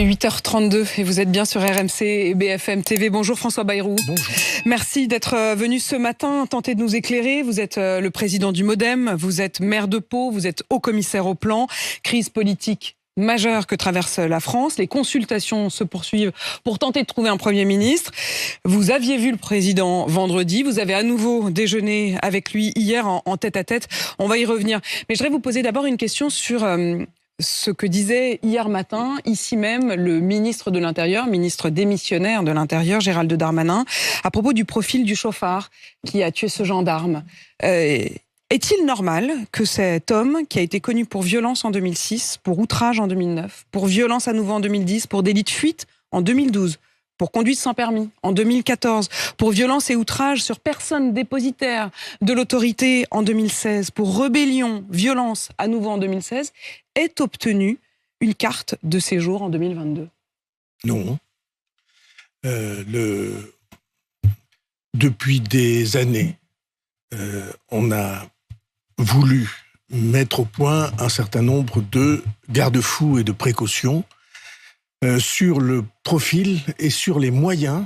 est 8h32 et vous êtes bien sur RMC et BFM TV. Bonjour François Bayrou. Bonjour. Merci d'être venu ce matin tenter de nous éclairer. Vous êtes le président du MoDem, vous êtes maire de Pau, vous êtes haut-commissaire au plan. Crise politique majeure que traverse la France. Les consultations se poursuivent pour tenter de trouver un Premier ministre. Vous aviez vu le président vendredi. Vous avez à nouveau déjeuné avec lui hier en tête-à-tête. On va y revenir. Mais je voudrais vous poser d'abord une question sur ce que disait hier matin, ici même, le ministre de l'Intérieur, ministre démissionnaire de l'Intérieur, Gérald Darmanin, à propos du profil du chauffard qui a tué ce gendarme. Est-il normal que cet homme, qui a été connu pour violence en 2006, pour outrage en 2009, pour violence à nouveau en 2010, pour délit de fuite en 2012, pour conduite sans permis en 2014, pour violence et outrage sur personne dépositaire de l'autorité en 2016, pour rébellion, violence à nouveau en 2016, ait obtenu une carte de séjour en 2022? Non. Depuis des années, on a voulu mettre au point un certain nombre de garde-fous et de précautions sur le profil et sur les moyens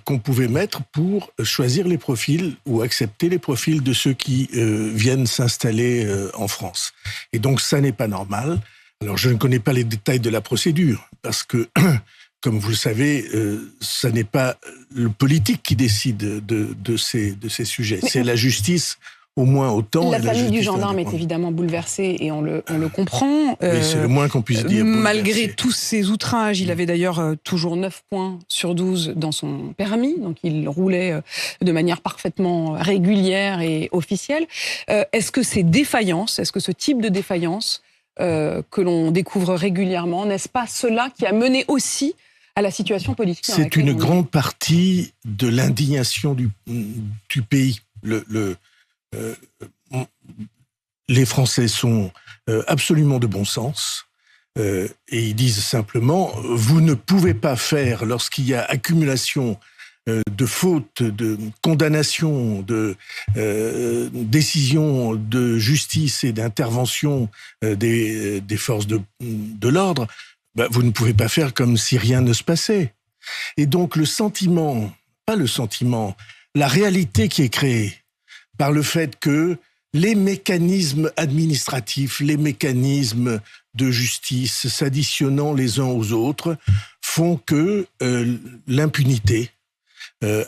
qu'on pouvait mettre pour choisir les profils ou accepter les profils de ceux qui viennent s'installer en France. Et donc, ça n'est pas normal. Alors, je ne connais pas les détails de la procédure, parce que, comme vous le savez, ça n'est pas le politique qui décide de ces sujets. C'est la justice, au moins autant. La famille du gendarme est évidemment bouleversée et on le comprend. Oui, c'est le moins qu'on puisse dire. Malgré tous ces outrages, il avait d'ailleurs toujours 9 points sur 12 dans son permis, donc il roulait de manière parfaitement régulière et officielle. Est-ce que ces défaillances, est-ce que ce type de défaillance que l'on découvre régulièrement, n'est-ce pas cela qui a mené aussi à la situation politique? C'est une grande partie de l'indignation du pays. Les Français sont absolument de bon sens et ils disent simplement: vous ne pouvez pas faire, lorsqu'il y a accumulation de fautes, de condamnations, de décisions de justice et d'intervention des forces de l'ordre, vous ne pouvez pas faire comme si rien ne se passait. Et donc la réalité qui est créée par le fait que les mécanismes administratifs, les mécanismes de justice s'additionnant les uns aux autres font que l'impunité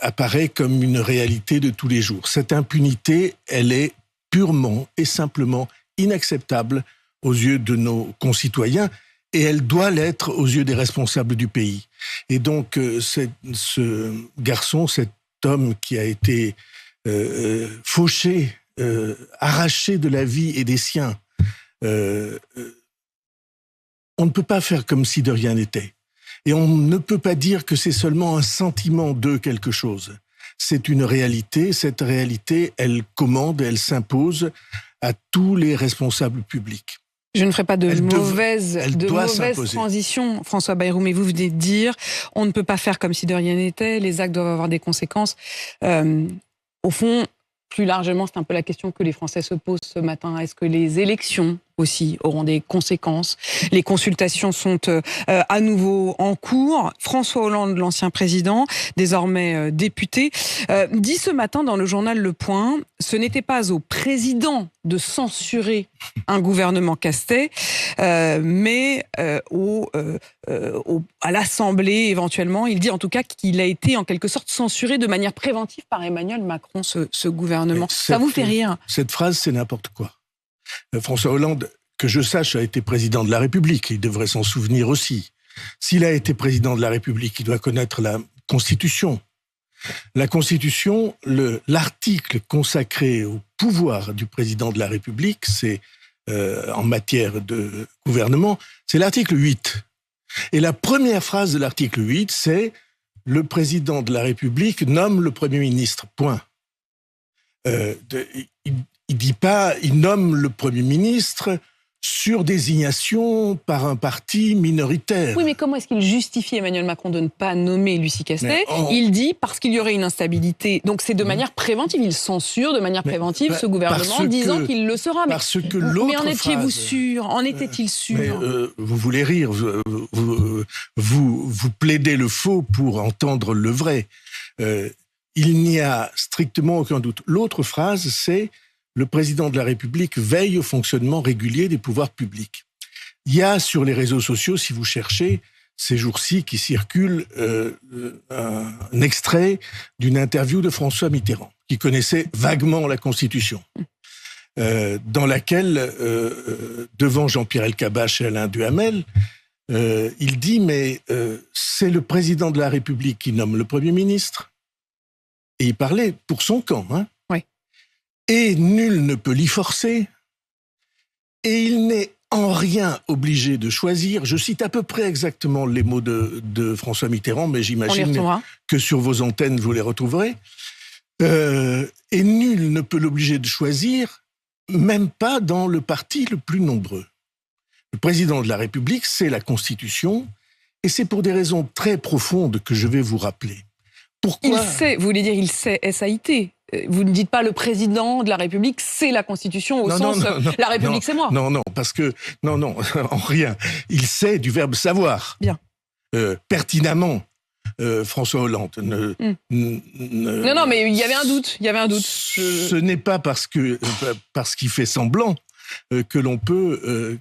apparaît comme une réalité de tous les jours. Cette impunité, elle est purement et simplement inacceptable aux yeux de nos concitoyens et elle doit l'être aux yeux des responsables du pays. Et donc, ce garçon, cet homme qui a été fauché, arraché de la vie et des siens. On ne peut pas faire comme si de rien n'était. Et on ne peut pas dire que c'est seulement un sentiment de quelque chose. C'est une réalité. Cette réalité, elle commande, elle s'impose à tous les responsables publics. Je ne ferai pas de mauvaise transition, François Bayrou, mais vous venez de dire on ne peut pas faire comme si de rien n'était, les actes doivent avoir des conséquences. Au fond, plus largement, c'est un peu la question que les Français se posent ce matin. Est-ce que les élections aussi auront des conséquences? Les consultations sont à nouveau en cours. François Hollande, l'ancien président, désormais député, dit ce matin dans le journal Le Point: ce n'était pas au président de censurer un gouvernement Castex, mais à l'Assemblée éventuellement. Il dit en tout cas qu'il a été en quelque sorte censuré de manière préventive par Emmanuel Macron, ce gouvernement. Ça vous fait rire? Cette phrase, c'est n'importe quoi. François Hollande, que je sache, a été président de la République. Il devrait s'en souvenir aussi. S'il a été président de la République, il doit connaître la Constitution. La Constitution, l'article consacré au pouvoir du président de la République, c'est en matière de gouvernement, c'est l'article 8. Et la première phrase de l'article 8, c'est « Le président de la République nomme le Premier ministre ». Point. Il dit pas « il nomme le Premier ministre sur désignation par un parti minoritaire. Oui, mais comment est-ce qu'il justifie, Emmanuel Macron, de ne pas nommer Lucie Castet ? Il dit parce qu'il y aurait une instabilité. Donc c'est de manière préventive. Il censure de manière préventive ce gouvernement, disant qu'il le sera. Parce que l'autre mais en étiez-vous sûr ? En était-il sûr ? Vous voulez rire. Vous plaidez le faux pour entendre le vrai. Il n'y a strictement aucun doute. L'autre phrase, c'est « Le président de la République veille au fonctionnement régulier des pouvoirs publics ». Il y a sur les réseaux sociaux, si vous cherchez, ces jours-ci qui circule un extrait d'une interview de François Mitterrand, qui connaissait vaguement la Constitution, dans laquelle, devant Jean-Pierre Elkabbach et Alain Duhamel, il dit « Mais c'est le président de la République qui nomme le Premier ministre ». Et il parlait pour son camp, hein. Oui. Et nul ne peut l'y forcer. Et il n'est en rien obligé de choisir. Je cite à peu près exactement les mots de François Mitterrand, mais j'imagine que sur vos antennes, vous les retrouverez. Et nul ne peut l'obliger de choisir, même pas dans le parti le plus nombreux. Le président de la République, c'est la Constitution, et c'est pour des raisons très profondes que je vais vous rappeler. Pourquoi ? Il sait, vous voulez dire il sait, S-A-I-T. Vous ne dites pas le président de la République, c'est la Constitution au sens la République c'est moi. Non, parce que, non, en rien. Il sait du verbe savoir. Bien. Pertinemment, François Hollande. Non, mais il y avait un doute. Ce n'est pas parce qu'il fait semblant que l'on peut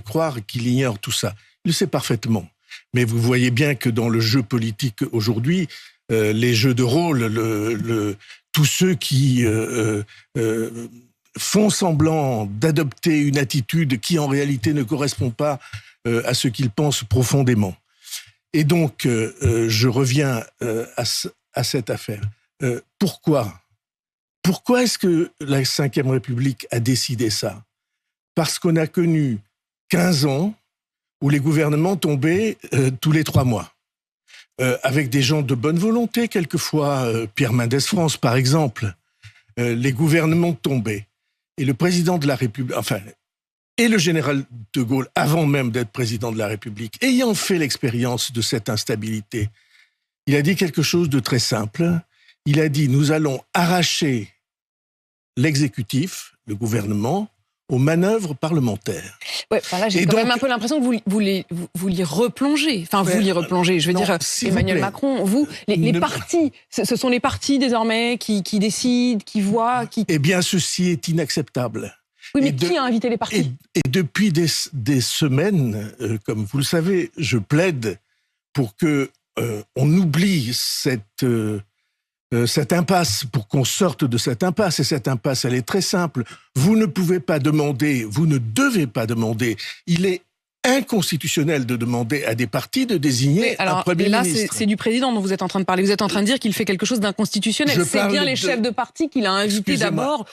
croire qu'il ignore tout ça. Il le sait parfaitement. Mais vous voyez bien que dans le jeu politique aujourd'hui, les jeux de rôle, tous ceux qui font semblant d'adopter une attitude qui en réalité ne correspond pas à ce qu'ils pensent profondément. Et donc, je reviens à cette affaire. Pourquoi est-ce que la Ve République a décidé ça ? Parce qu'on a connu 15 ans où les gouvernements tombaient tous les 3 mois. Avec des gens de bonne volonté, quelquefois, Pierre Mendès France, par exemple, les gouvernements tombaient. Et le président de la République, et le général de Gaulle, avant même d'être président de la République, ayant fait l'expérience de cette instabilité, il a dit quelque chose de très simple. Il a dit, nous allons arracher l'exécutif, le gouvernement, aux manœuvres parlementaires. Ouais, là, j'ai quand même un peu l'impression que vous l'y replongez. Enfin, vous l'y replongez. Je veux dire, Emmanuel Macron, les partis, ce sont les partis désormais qui décident, qui voient, qui... Eh bien, ceci est inacceptable. Oui, mais qui a invité les partis ? Et depuis des semaines, comme vous le savez, je plaide pour que on oublie cette impasse, pour qu'on sorte de cette impasse. Et cette impasse, elle est très simple. Vous ne pouvez pas demander, vous ne devez pas demander. Il est inconstitutionnel de demander à des partis de désigner un Premier ministre. Là, c'est du président dont vous êtes en train de parler. Vous êtes en train de dire qu'il fait quelque chose d'inconstitutionnel. C'est bien les chefs de parti qu'il a invités d'abord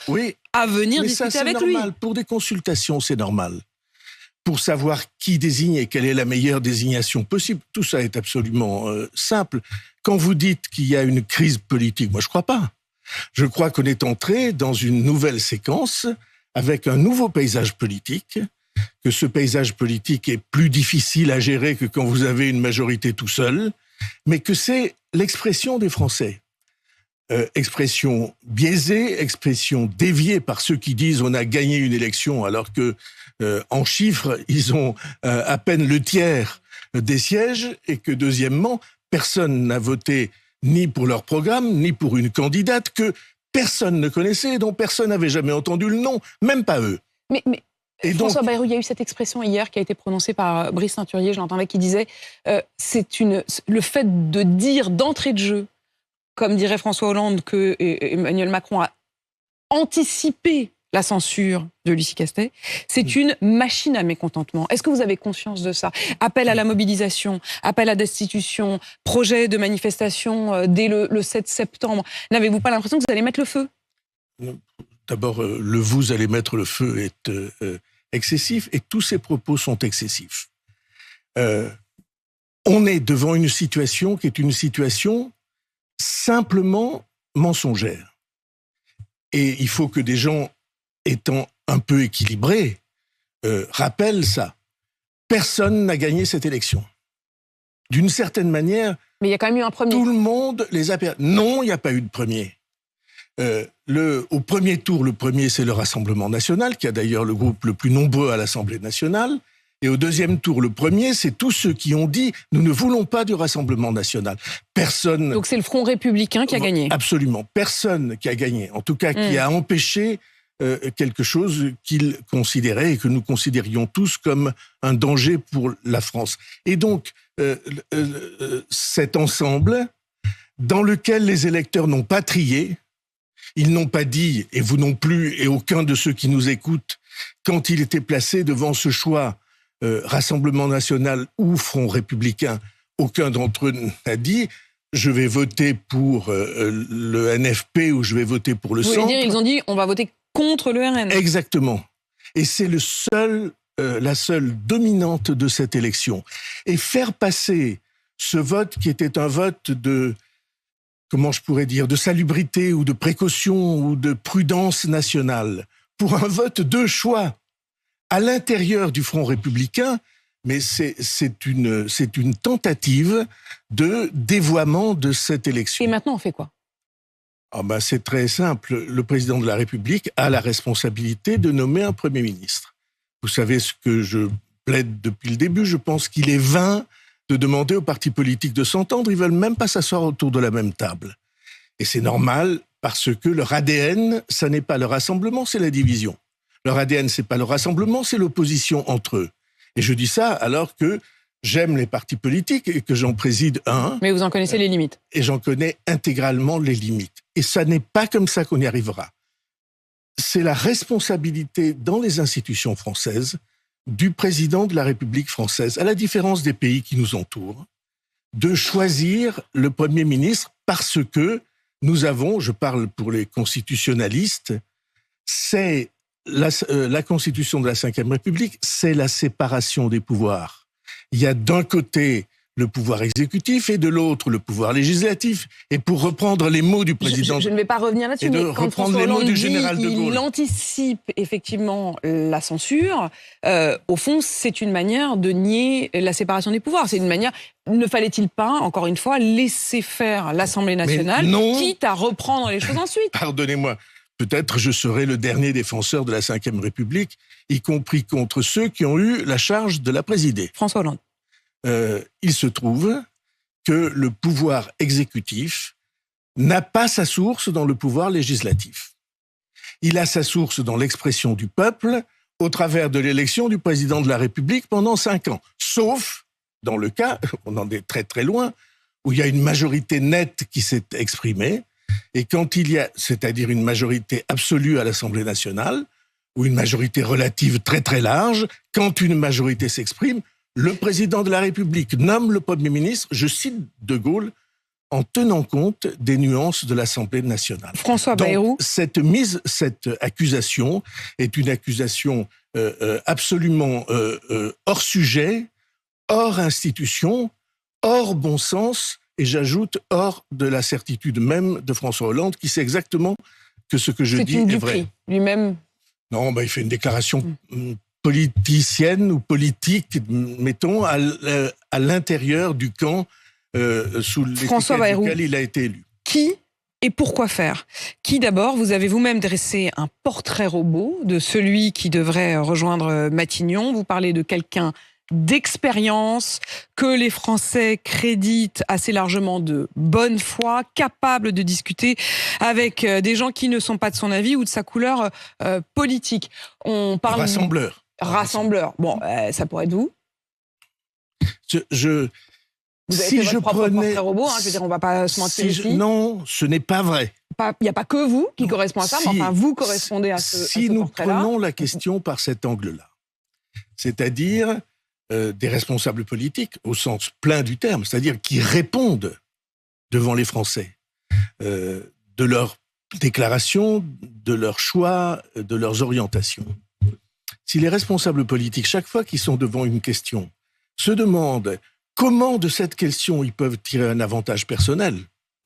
à venir discuter avec lui. Pour des consultations, c'est normal. Pour savoir qui désigne et quelle est la meilleure désignation possible. Tout ça est absolument simple. Quand vous dites qu'il y a une crise politique, moi je crois pas. Je crois qu'on est entré dans une nouvelle séquence avec un nouveau paysage politique, que ce paysage politique est plus difficile à gérer que quand vous avez une majorité tout seul, mais que c'est l'expression des Français. Expression biaisée, expression déviée par ceux qui disent on a gagné une élection alors que en chiffres, ils ont à peine le tiers des sièges et que deuxièmement, personne n'a voté ni pour leur programme, ni pour une candidate que personne ne connaissait et dont personne n'avait jamais entendu le nom, même pas eux. Mais François Bayrou, il y a eu cette expression hier qui a été prononcée par Brice Saint-Hurier, je l'entendais, qui disait le fait de dire d'entrée de jeu, comme dirait François Hollande, que Emmanuel Macron a anticipé la censure de Lucie Castet, c'est une machine à mécontentement. Est-ce que vous avez conscience de ça ? Appel à la mobilisation, appel à destitution, projet de manifestation dès le 7 septembre. N'avez-vous pas l'impression que vous allez mettre le feu ? D'abord, vous allez mettre le feu est excessif et tous ces propos sont excessifs. On est devant une situation qui est une situation simplement mensongère. Et il faut que des gens étant un peu équilibrés rappelle ça. Personne n'a gagné cette élection. D'une certaine manière, mais il y a quand même eu un premier. Tout le monde les a perdus. Non, il n'y a pas eu de premier. Au premier tour, le premier, c'est le Rassemblement national, qui a d'ailleurs le groupe le plus nombreux à l'Assemblée nationale. Et au deuxième tour, le premier, c'est tous ceux qui ont dit « nous ne voulons pas du Rassemblement national ». Personne... Donc c'est le Front républicain qui a gagné. Absolument. Personne qui a gagné. En tout cas, qui a empêché quelque chose qu'ils considéraient et que nous considérions tous comme un danger pour la France. Et donc, cet ensemble dans lequel les électeurs n'ont pas trié, ils n'ont pas dit, et vous non plus, et aucun de ceux qui nous écoutent, quand il était placé devant ce choix Rassemblement national ou Front républicain, aucun d'entre eux n'a dit « je vais voter pour le NFP » ou « je vais voter pour le centre ». Vous voulez dire, ils ont dit « on va voter contre le RN ». Exactement. Et c'est la seule dominante de cette élection. Et faire passer ce vote qui était un vote de, comment je pourrais dire, de salubrité ou de précaution ou de prudence nationale, pour un vote de choix à l'intérieur du Front républicain, mais c'est une tentative de dévoiement de cette élection. Et maintenant, on fait quoi ? C'est très simple. Le président de la République a la responsabilité de nommer un Premier ministre. Vous savez ce que je plaide depuis le début. Je pense qu'il est vain de demander aux partis politiques de s'entendre. Ils veulent même pas s'asseoir autour de la même table. Et c'est normal parce que leur ADN, ça n'est pas le rassemblement, c'est la division. Leur ADN, c'est pas le rassemblement, c'est l'opposition entre eux. Et je dis ça alors que j'aime les partis politiques et que j'en préside un. Mais vous en connaissez les limites. Et j'en connais intégralement les limites. Et ça n'est pas comme ça qu'on y arrivera. C'est la responsabilité dans les institutions françaises du président de la République française, à la différence des pays qui nous entourent, de choisir le Premier ministre parce que nous avons, je parle pour les constitutionnalistes, c'est la Constitution de la Ve République, c'est la séparation des pouvoirs. Il y a d'un côté le pouvoir exécutif et de l'autre le pouvoir législatif. Et pour reprendre les mots du président... Je ne vais pas revenir là-dessus, mais quand François Hollande dit il anticipe effectivement la censure, au fond, c'est une manière de nier la séparation des pouvoirs. C'est une manière... Ne fallait-il pas, encore une fois, laisser faire l'Assemblée nationale, quitte à reprendre les choses ensuite ? Pardonnez-moi. Peut-être je serai le dernier défenseur de la Ve République, y compris contre ceux qui ont eu la charge de la présider. François Hollande. Il se trouve que le pouvoir exécutif n'a pas sa source dans le pouvoir législatif. Il a sa source dans l'expression du peuple au travers de l'élection du président de la République pendant 5 ans. Sauf dans le cas, on en est très très loin, où il y a une majorité nette qui s'est exprimée. Et quand il y a, c'est-à-dire une majorité absolue à l'Assemblée nationale, ou une majorité relative très très large, quand une majorité s'exprime, le président de la République nomme le Premier ministre, je cite De Gaulle, en tenant compte des nuances de l'Assemblée nationale. François Bayrou. Cette accusation est une accusation absolument hors sujet, hors institution, hors bon sens, et j'ajoute hors de la certitude même de François Hollande, qui sait exactement que ce que je dis est vrai. Lui-même. Non, il fait une déclaration politicienne ou politique, mettons, à l'intérieur du camp sous l'étiquette duquel il a été élu. Qui et pourquoi faire ? Qui d'abord, vous avez vous-même dressé un portrait robot de celui qui devrait rejoindre Matignon. Vous parlez de quelqu'un d'expérience, que les Français créditent assez largement de bonne foi, capable de discuter avec des gens qui ne sont pas de son avis ou de sa couleur politique. On parle Rassembleur. Bon, ça pourrait être vous. Vous avez fait votre propre portrait robot, je veux dire, on ne va pas se mentir ici. Non, ce n'est pas vrai. Il n'y a pas que vous qui correspond à ça, mais enfin, vous correspondez à ce portrait-là. Si nous prenons la question par cet angle-là, c'est-à-dire des responsables politiques, au sens plein du terme, c'est-à-dire qui répondent devant les Français de leurs déclarations, de leurs choix, de leurs orientations. Si les responsables politiques, chaque fois qu'ils sont devant une question, se demandent comment de cette question ils peuvent tirer un avantage personnel,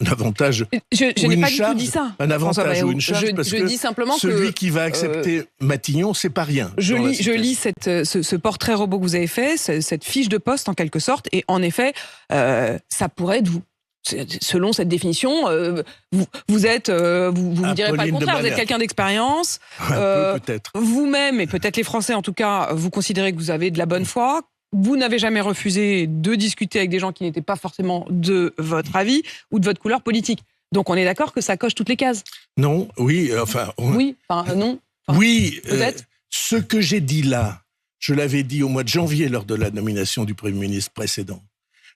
avantage. Je n'ai pas du tout dit ça. Un avantage ou une charge, parce que dis simplement celui qui va accepter Matignon, c'est pas rien. Je lis ce portrait robot que vous avez fait, cette fiche de poste en quelque sorte, et en effet, ça pourrait être vous. Selon cette définition, vous me direz pas le contraire, vous êtes quelqu'un d'expérience. Peut-être. Vous-même, et peut-être les Français en tout cas, vous considérez que vous avez de la bonne foi. Vous n'avez jamais refusé de discuter avec des gens qui n'étaient pas forcément de votre avis ou de votre couleur politique. Donc on est d'accord que ça coche toutes les cases. Non, oui, enfin... Oui, enfin non. Enfin, oui, peut-être. Ce que j'ai dit là, je l'avais dit au mois de janvier lors de la nomination du Premier ministre précédent.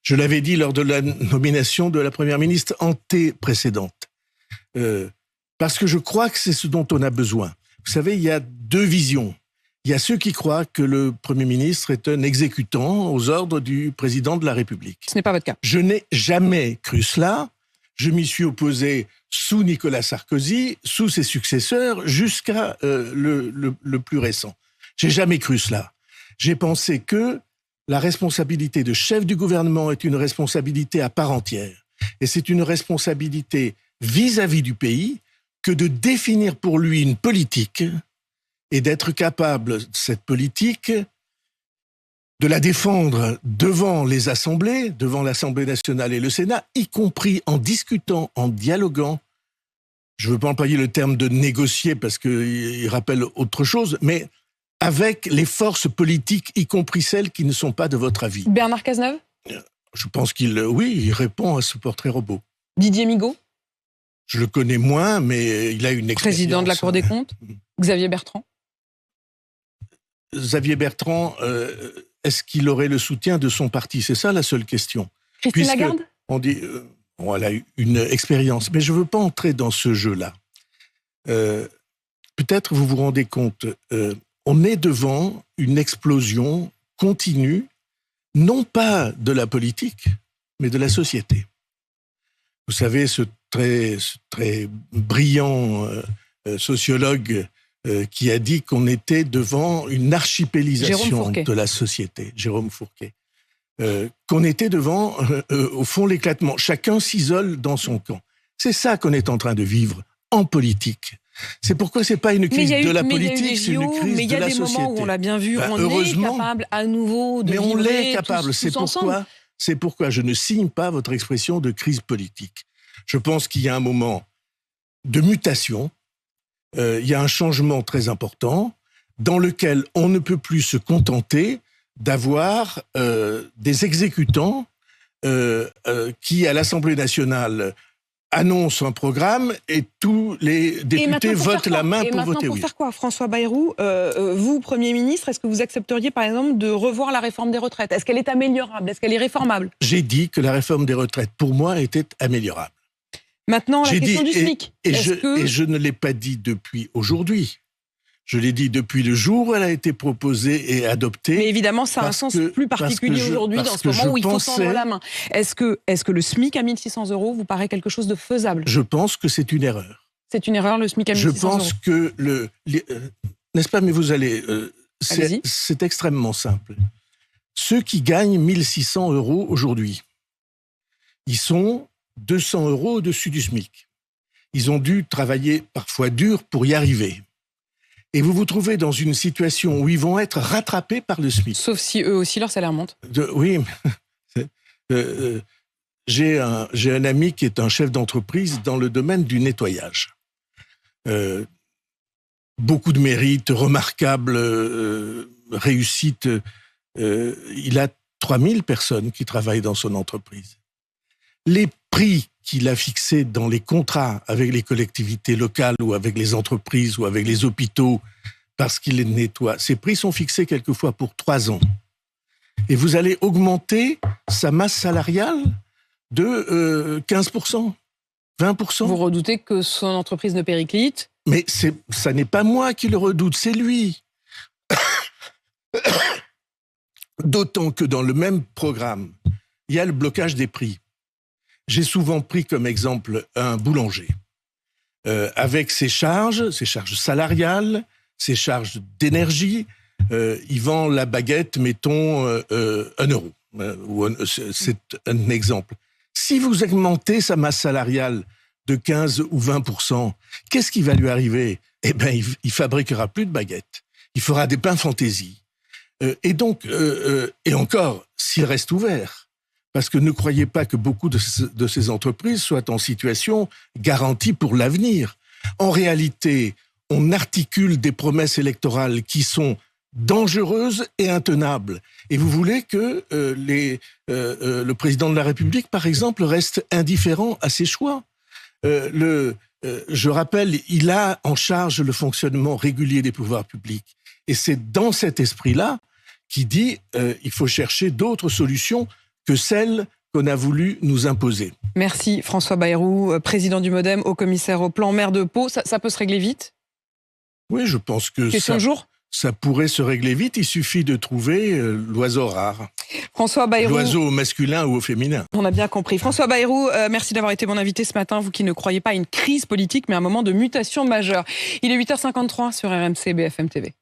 Je l'avais dit lors de la nomination de la Première ministre précédente. Parce que je crois que c'est ce dont on a besoin. Vous savez, il y a deux visions. Il y a ceux qui croient que le Premier ministre est un exécutant aux ordres du président de la République. Ce n'est pas votre cas. Je n'ai jamais cru cela. Je m'y suis opposé sous Nicolas Sarkozy, sous ses successeurs, jusqu'à le plus récent. J'ai jamais cru cela. J'ai pensé que la responsabilité de chef du gouvernement est une responsabilité à part entière. Et c'est une responsabilité vis-à-vis du pays que de définir pour lui une politique et d'être capable, cette politique, de la défendre devant les assemblées, devant l'Assemblée nationale et le Sénat, y compris en discutant, en dialoguant. Je ne veux pas employer le terme de négocier parce qu'il rappelle autre chose, mais avec les forces politiques, y compris celles qui ne sont pas de votre avis. Bernard Cazeneuve ? Je pense qu'il répond à ce portrait robot. Didier Migaud ? Je le connais moins, mais il a une expérience. Président de la Cour des comptes ? Xavier Bertrand ? Xavier Bertrand, est-ce qu'il aurait le soutien de son parti ? C'est ça la seule question. Christine Lagarde ? On dit, elle a eu une expérience, mais je ne veux pas entrer dans ce jeu-là. Peut-être vous vous rendez compte, on est devant une explosion continue, non pas de la politique, mais de la société. Vous savez, ce très brillant sociologue qui a dit qu'on était devant une archipélisation de la société, Jérôme Fourquet, qu'on était devant, au fond, l'éclatement. Chacun s'isole dans son camp. C'est ça qu'on est en train de vivre en politique. C'est pourquoi c'est pas une crise de la politique, c'est une crise de la société. Mais il y a des moments où on l'a bien vu, on est capable à nouveau de vivre. Mais on l'est capable, c'est pourquoi je ne signe pas votre expression de crise politique. Je pense qu'il y a un moment de mutation, il y a un changement très important dans lequel on ne peut plus se contenter d'avoir des exécutants qui, à l'Assemblée nationale, annonce un programme et tous les députés votent la main pour voter oui. Pour faire quoi, François Bayrou, vous, Premier ministre, est-ce que vous accepteriez, par exemple, de revoir la réforme des retraites ? Est-ce qu'elle est améliorable ? Est-ce qu'elle est réformable ? J'ai dit que la réforme des retraites, pour moi, était améliorable. Maintenant, la question du SMIC. Et je ne l'ai pas dit depuis aujourd'hui. Je l'ai dit depuis le jour où elle a été proposée et adoptée. Mais évidemment, ça a un sens plus particulier aujourd'hui, dans ce moment où il faut tendre la main. Est-ce que le SMIC à 1 600 € vous paraît quelque chose de faisable ? Je pense que c'est une erreur. C'est une erreur, le SMIC à 1 600 €. Je pense que n'est-ce pas, mais vous allez... c'est extrêmement simple. Ceux qui gagnent 1 600 € aujourd'hui, ils sont 200 € au-dessus du SMIC. Ils ont dû travailler parfois dur pour y arriver. Et vous vous trouvez dans une situation où ils vont être rattrapés par le SMIC. Sauf si eux aussi, leur salaire monte. Oui. J'ai un ami qui est un chef d'entreprise dans le domaine du nettoyage. Beaucoup de mérites, remarquables réussites. Il a 3000 personnes qui travaillent dans son entreprise. Les prix qu'il a fixés dans les contrats avec les collectivités locales ou avec les entreprises ou avec les hôpitaux parce qu'il les nettoie, ces prix sont fixés quelquefois pour 3 ans. Et vous allez augmenter sa masse salariale de 15%, 20%. Vous redoutez que son entreprise ne périclite ? Mais ça n'est pas moi qui le redoute, c'est lui. D'autant que dans le même programme, il y a le blocage des prix. J'ai souvent pris comme exemple un boulanger. Avec ses charges salariales, ses charges d'énergie, il vend la baguette, mettons, 1 €. C'est un exemple. Si vous augmentez sa masse salariale de 15 ou 20%, qu'est-ce qui va lui arriver? Eh bien, il fabriquera plus de baguettes. Il fera des pains fantaisie. Et donc, et encore, s'il reste ouvert. Parce que ne croyez pas que beaucoup de ces entreprises soient en situation garantie pour l'avenir. En réalité, on articule des promesses électorales qui sont dangereuses et intenables. Et vous voulez que le président de la République, par exemple, reste indifférent à ses choix. Je rappelle, il a en charge le fonctionnement régulier des pouvoirs publics. Et c'est dans cet esprit-là qu'il dit il faut chercher d'autres solutions que celles qu'on a voulu nous imposer. Merci François Bayrou, président du MoDem, haut commissaire au plan, maire de Pau. Ça peut se régler vite? Oui, je pense que question de jour. Ça pourrait se régler vite. Il suffit de trouver l'oiseau rare. François Bayrou. L'oiseau au masculin ou au féminin. On a bien compris. François Bayrou, merci d'avoir été mon invité ce matin. Vous qui ne croyez pas à une crise politique, mais à un moment de mutation majeure. Il est 8h53 sur RMC BFM TV.